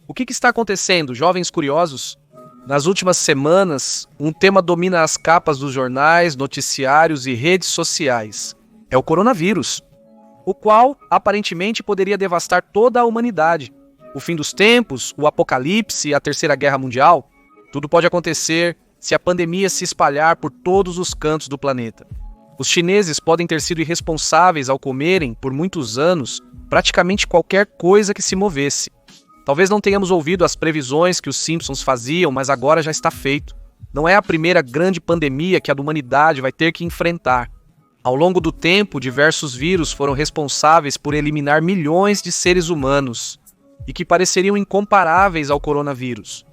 O que está acontecendo, jovens curiosos? Nas últimas semanas, um tema domina as capas dos jornais, noticiários e redes sociais. É o coronavírus, o qual aparentemente poderia devastar toda a humanidade. O fim dos tempos, o apocalipse e a Terceira Guerra Mundial, tudo pode acontecer se a pandemia se espalhar por todos os cantos do planeta. Os chineses podem ter sido irresponsáveis ao comerem, por muitos anos, praticamente qualquer coisa que se movesse. Talvez não tenhamos ouvido as previsões que os Simpsons faziam, mas agora já está feito. Não é a primeira grande pandemia que a humanidade vai ter que enfrentar. Ao longo do tempo, diversos vírus foram responsáveis por eliminar milhões de seres humanos e que pareceriam incomparáveis ao coronavírus.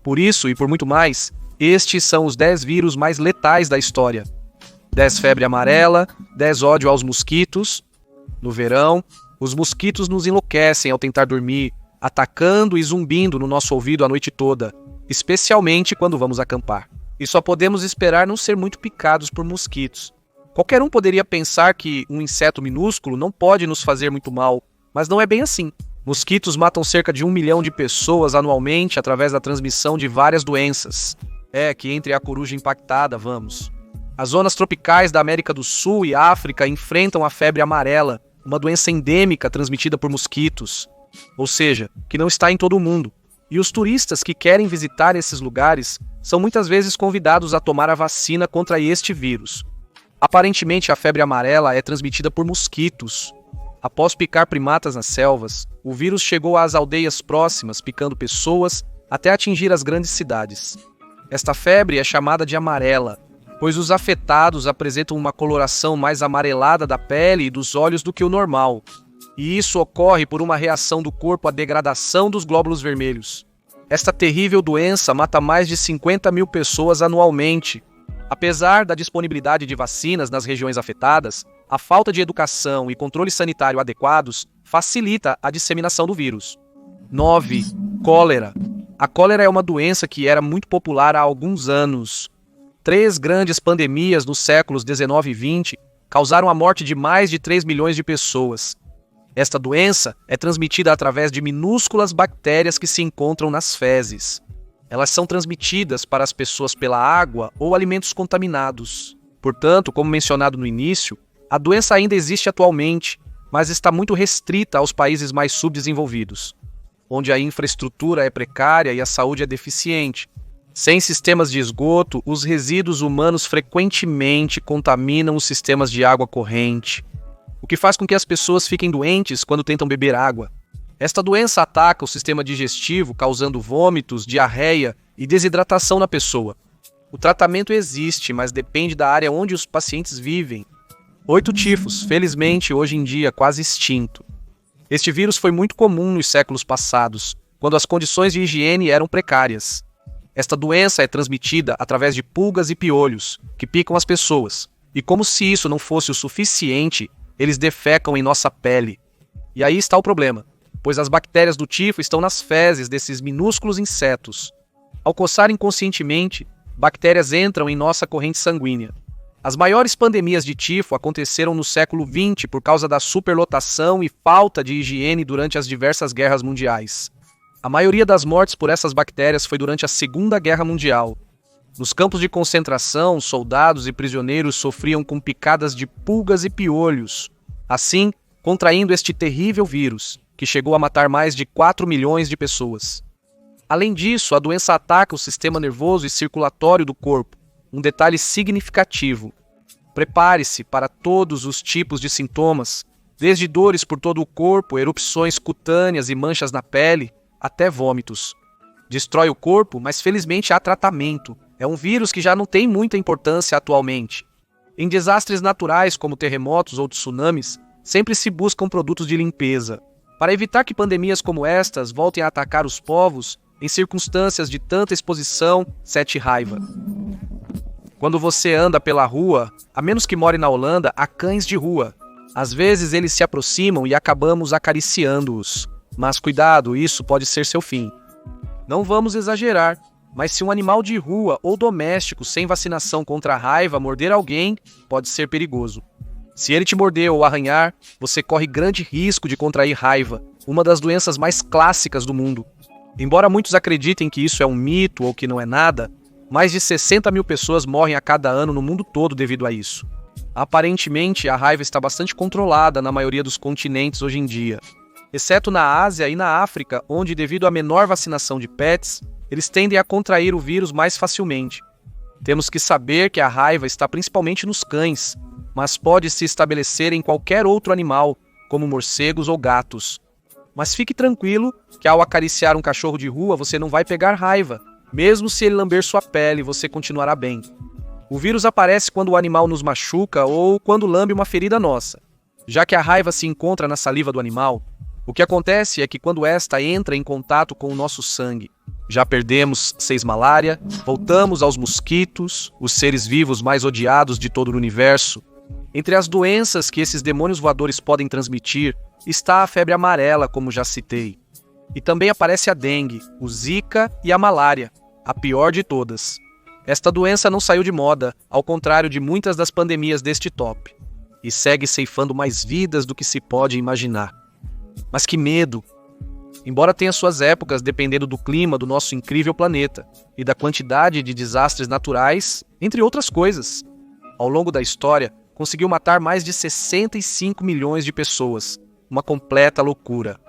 Por isso e por muito mais, estes são os 10 vírus mais letais da história. 10 febre amarela, 10 ódio aos mosquitos. No verão, os mosquitos nos enlouquecem ao tentar dormir, atacando e zumbindo no nosso ouvido a noite toda, especialmente quando vamos acampar. E só podemos esperar não ser muito picados por mosquitos. Qualquer um poderia pensar que um inseto minúsculo não pode nos fazer muito mal, mas não é bem assim. Mosquitos matam cerca de 1 milhão de pessoas anualmente através da transmissão de várias doenças. É que entre a coruja impactada, vamos. As zonas tropicais da América do Sul e África enfrentam a febre amarela, uma doença endêmica transmitida por mosquitos. Ou seja, que não está em todo o mundo. E os turistas que querem visitar esses lugares são muitas vezes convidados a tomar a vacina contra este vírus. Aparentemente, a febre amarela é transmitida por mosquitos. Após picar primatas nas selvas, o vírus chegou às aldeias próximas, picando pessoas até atingir as grandes cidades. Esta febre é chamada de amarela, pois os afetados apresentam uma coloração mais amarelada da pele e dos olhos do que o normal. E isso ocorre por uma reação do corpo à degradação dos glóbulos vermelhos. Esta terrível doença mata mais de 50 mil pessoas anualmente. Apesar da disponibilidade de vacinas nas regiões afetadas, a falta de educação e controle sanitário adequados facilita a disseminação do vírus. 9. Cólera. A cólera é uma doença que era muito popular há alguns anos. 3 grandes pandemias nos séculos 19 e 20 causaram a morte de mais de 3 milhões de pessoas. Esta doença é transmitida através de minúsculas bactérias que se encontram nas fezes. Elas são transmitidas para as pessoas pela água ou alimentos contaminados. Portanto, como mencionado no início, a doença ainda existe atualmente, mas está muito restrita aos países mais subdesenvolvidos, onde a infraestrutura é precária e a saúde é deficiente. Sem sistemas de esgoto, os resíduos humanos frequentemente contaminam os sistemas de água corrente, o que faz com que as pessoas fiquem doentes quando tentam beber água. Esta doença ataca o sistema digestivo, causando vômitos, diarreia e desidratação na pessoa. O tratamento existe, mas depende da área onde os pacientes vivem. 8 tifos, felizmente hoje em dia quase extinto. Este vírus foi muito comum nos séculos passados, quando as condições de higiene eram precárias. Esta doença é transmitida através de pulgas e piolhos, que picam as pessoas. E como se isso não fosse o suficiente, eles defecam em nossa pele. E aí está o problema, pois as bactérias do tifo estão nas fezes desses minúsculos insetos. Ao coçar inconscientemente, bactérias entram em nossa corrente sanguínea. As maiores pandemias de tifo aconteceram no século XX por causa da superlotação e falta de higiene durante as diversas guerras mundiais. A maioria das mortes por essas bactérias foi durante a Segunda Guerra Mundial. Nos campos de concentração, soldados e prisioneiros sofriam com picadas de pulgas e piolhos, assim contraindo este terrível vírus, que chegou a matar mais de 4 milhões de pessoas. Além disso, a doença ataca o sistema nervoso e circulatório do corpo, um detalhe significativo. Prepare-se para todos os tipos de sintomas, desde dores por todo o corpo, erupções cutâneas e manchas na pele, até vômitos. Destrói o corpo, mas felizmente há tratamento. É um vírus que já não tem muita importância atualmente. Em desastres naturais como terremotos ou tsunamis, sempre se buscam produtos de limpeza. Para evitar que pandemias como estas voltem a atacar os povos, em circunstâncias de tanta exposição, sente raiva. Quando você anda pela rua, a menos que more na Holanda, há cães de rua. Às vezes eles se aproximam e acabamos acariciando-os. Mas cuidado, isso pode ser seu fim. Não vamos exagerar, mas se um animal de rua ou doméstico sem vacinação contra a raiva morder alguém, pode ser perigoso. Se ele te morder ou arranhar, você corre grande risco de contrair raiva, uma das doenças mais clássicas do mundo. Embora muitos acreditem que isso é um mito ou que não é nada, mais de 60 mil pessoas morrem a cada ano no mundo todo devido a isso. Aparentemente, a raiva está bastante controlada na maioria dos continentes hoje em dia, exceto na Ásia e na África, onde, devido à menor vacinação de pets, eles tendem a contrair o vírus mais facilmente. Temos que saber que a raiva está principalmente nos cães, mas pode se estabelecer em qualquer outro animal, como morcegos ou gatos. Mas fique tranquilo que ao acariciar um cachorro de rua você não vai pegar raiva. Mesmo se ele lamber sua pele, você continuará bem. O vírus aparece quando o animal nos machuca ou quando lambe uma ferida nossa. Já que a raiva se encontra na saliva do animal, o que acontece é que quando esta entra em contato com o nosso sangue, já perdemos malária, voltamos aos mosquitos, os seres vivos mais odiados de todo o universo. Entre as doenças que esses demônios voadores podem transmitir, está a febre amarela, como já citei. E também aparece a dengue, o zika e a malária, a pior de todas. Esta doença não saiu de moda, ao contrário de muitas das pandemias deste top, e segue ceifando mais vidas do que se pode imaginar. Mas que medo! Embora tenha suas épocas dependendo do clima do nosso incrível planeta e da quantidade de desastres naturais, entre outras coisas. Ao longo da história, conseguiu matar mais de 65 milhões de pessoas, uma completa loucura.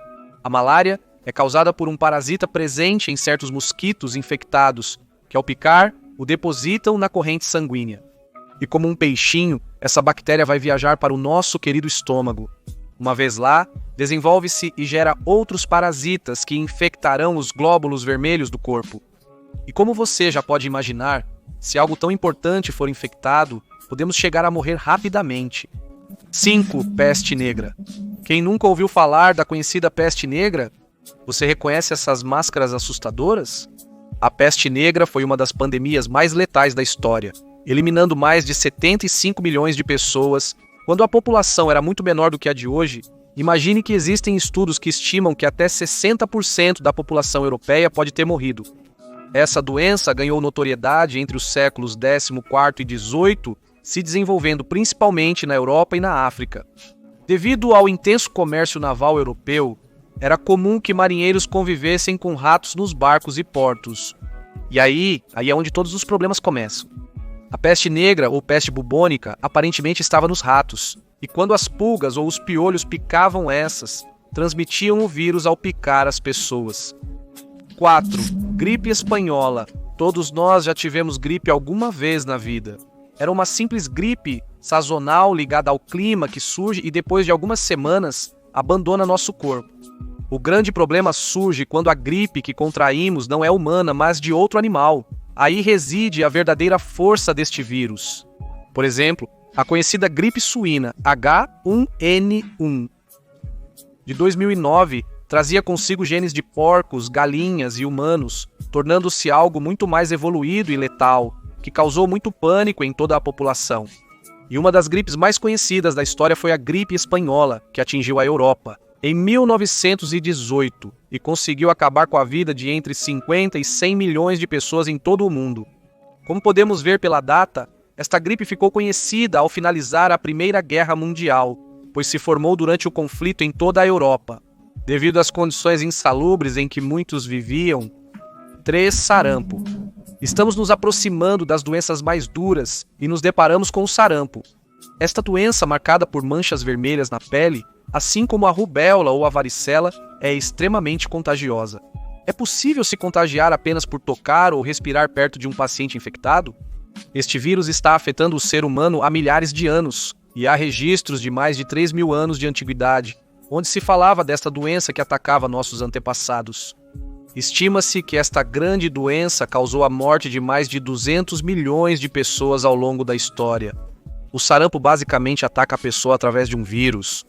A malária é causada por um parasita presente em certos mosquitos infectados, que ao picar, o depositam na corrente sanguínea. E como um peixinho, essa bactéria vai viajar para o nosso querido estômago. Uma vez lá, desenvolve-se e gera outros parasitas que infectarão os glóbulos vermelhos do corpo. E como você já pode imaginar, se algo tão importante for infectado, podemos chegar a morrer rapidamente. 5. Peste negra. Quem nunca ouviu falar da conhecida peste negra? Você reconhece essas máscaras assustadoras? A peste negra foi uma das pandemias mais letais da história, eliminando mais de 75 milhões de pessoas. Quando a população era muito menor do que a de hoje, imagine que existem estudos que estimam que até 60% da população europeia pode ter morrido. Essa doença ganhou notoriedade entre os séculos XIV e XVIII, se desenvolvendo principalmente na Europa e na África. Devido ao intenso comércio naval europeu, era comum que marinheiros convivessem com ratos nos barcos e portos. E aí é onde todos os problemas começam. A peste negra ou peste bubônica aparentemente estava nos ratos, e quando as pulgas ou os piolhos picavam essas, transmitiam o vírus ao picar as pessoas. 4. Gripe espanhola. Todos nós já tivemos gripe alguma vez na vida. Era uma simples gripe sazonal ligada ao clima que surge e depois de algumas semanas abandona nosso corpo. O grande problema surge quando a gripe que contraímos não é humana, mas de outro animal. Aí reside a verdadeira força deste vírus. Por exemplo, a conhecida gripe suína H1N1 de 2009 trazia consigo genes de porcos, galinhas e humanos, tornando-se algo muito mais evoluído e letal, que causou muito pânico em toda a população. E uma das gripes mais conhecidas da história foi a gripe espanhola, que atingiu a Europa em 1918 e conseguiu acabar com a vida de entre 50 e 100 milhões de pessoas em todo o mundo. Como podemos ver pela data, esta gripe ficou conhecida ao finalizar a Primeira Guerra Mundial, pois se formou durante o conflito em toda a Europa. Devido às condições insalubres em que muitos viviam. 3. Sarampo. Estamos nos aproximando das doenças mais duras e nos deparamos com o sarampo. Esta doença, marcada por manchas vermelhas na pele, assim como a rubéola ou a varicela, é extremamente contagiosa. É possível se contagiar apenas por tocar ou respirar perto de um paciente infectado? Este vírus está afetando o ser humano há milhares de anos, e há registros de mais de 3 mil anos de antiguidade, onde se falava desta doença que atacava nossos antepassados. Estima-se que esta grande doença causou a morte de mais de 200 milhões de pessoas ao longo da história. O sarampo basicamente ataca a pessoa através de um vírus.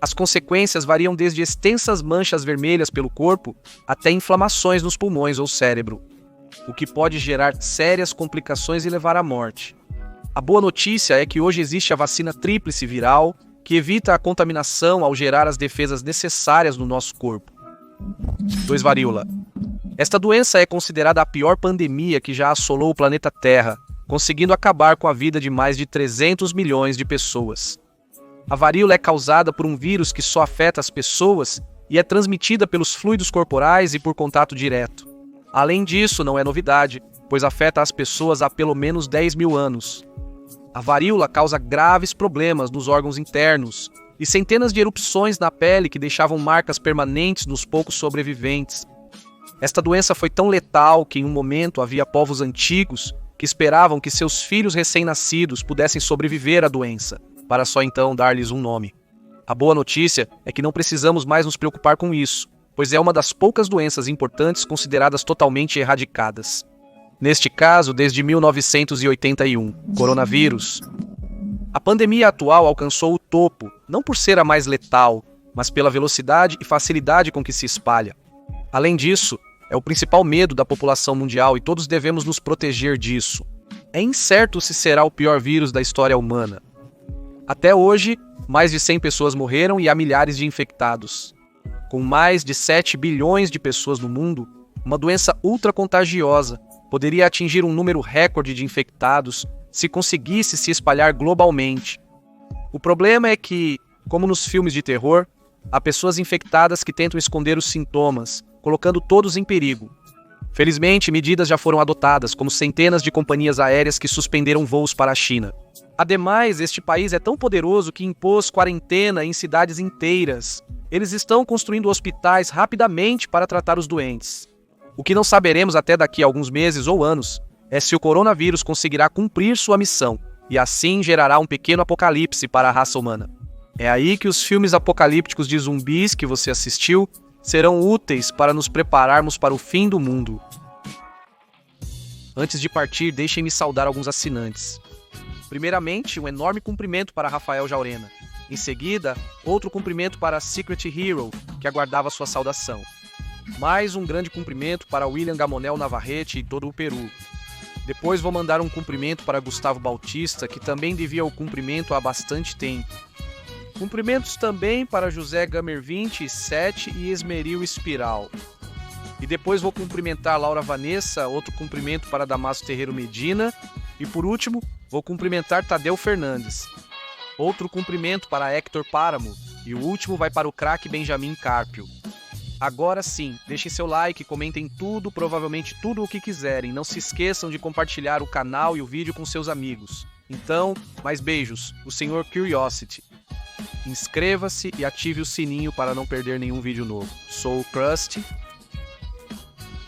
As consequências variam desde extensas manchas vermelhas pelo corpo até inflamações nos pulmões ou cérebro, o que pode gerar sérias complicações e levar à morte. A boa notícia é que hoje existe a vacina tríplice viral, que evita a contaminação ao gerar as defesas necessárias no nosso corpo. 2. Varíola. Esta doença é considerada a pior pandemia que já assolou o planeta Terra, conseguindo acabar com a vida de mais de 300 milhões de pessoas. A varíola é causada por um vírus que só afeta as pessoas e é transmitida pelos fluidos corporais e por contato direto. Além disso, não é novidade, pois afeta as pessoas há pelo menos 10 mil anos. A varíola causa graves problemas nos órgãos internos e centenas de erupções na pele que deixavam marcas permanentes nos poucos sobreviventes. Esta doença foi tão letal que em um momento havia povos antigos que esperavam que seus filhos recém-nascidos pudessem sobreviver à doença, para só então dar-lhes um nome. A boa notícia é que não precisamos mais nos preocupar com isso, pois é uma das poucas doenças importantes consideradas totalmente erradicadas. Neste caso, desde 1981, coronavírus. A pandemia atual alcançou o topo, não por ser a mais letal, mas pela velocidade e facilidade com que se espalha. Além disso, é o principal medo da população mundial e todos devemos nos proteger disso. É incerto se será o pior vírus da história humana. Até hoje, mais de 100 pessoas morreram e há milhares de infectados. Com mais de 7 bilhões de pessoas no mundo, uma doença ultra-contagiosa poderia atingir um número recorde de infectados se conseguisse se espalhar globalmente. O problema é que, como nos filmes de terror, há pessoas infectadas que tentam esconder os sintomas, colocando todos em perigo. Felizmente, medidas já foram adotadas, como centenas de companhias aéreas que suspenderam voos para a China. Ademais, este país é tão poderoso que impôs quarentena em cidades inteiras. Eles estão construindo hospitais rapidamente para tratar os doentes. O que não saberemos até daqui a alguns meses ou anos é se o coronavírus conseguirá cumprir sua missão, e assim gerará um pequeno apocalipse para a raça humana. É aí que os filmes apocalípticos de zumbis que você assistiu serão úteis para nos prepararmos para o fim do mundo. Antes de partir, deixem-me saudar alguns assinantes. Primeiramente, um enorme cumprimento para Rafael Jaurena. Em seguida, outro cumprimento para Secret Hero, que aguardava sua saudação. Mais um grande cumprimento para William Gamonel Navarrete e todo o Peru. Depois vou mandar um cumprimento para Gustavo Bautista, que também devia o cumprimento há bastante tempo. Cumprimentos também para José Gamer 27 e Esmeril Espiral. E depois vou cumprimentar Laura Vanessa, outro cumprimento para Damaso Terreiro Medina. E por último, vou cumprimentar Tadeu Fernandes. Outro cumprimento para Hector Páramo. E o último vai para o craque Benjamin Carpio. Agora sim, deixem seu like, comentem tudo, provavelmente tudo o que quiserem. Não se esqueçam de compartilhar o canal e o vídeo com seus amigos. Então, mais beijos, o Sr. Curiosity. Inscreva-se e ative o sininho para não perder nenhum vídeo novo. Sou o Krusty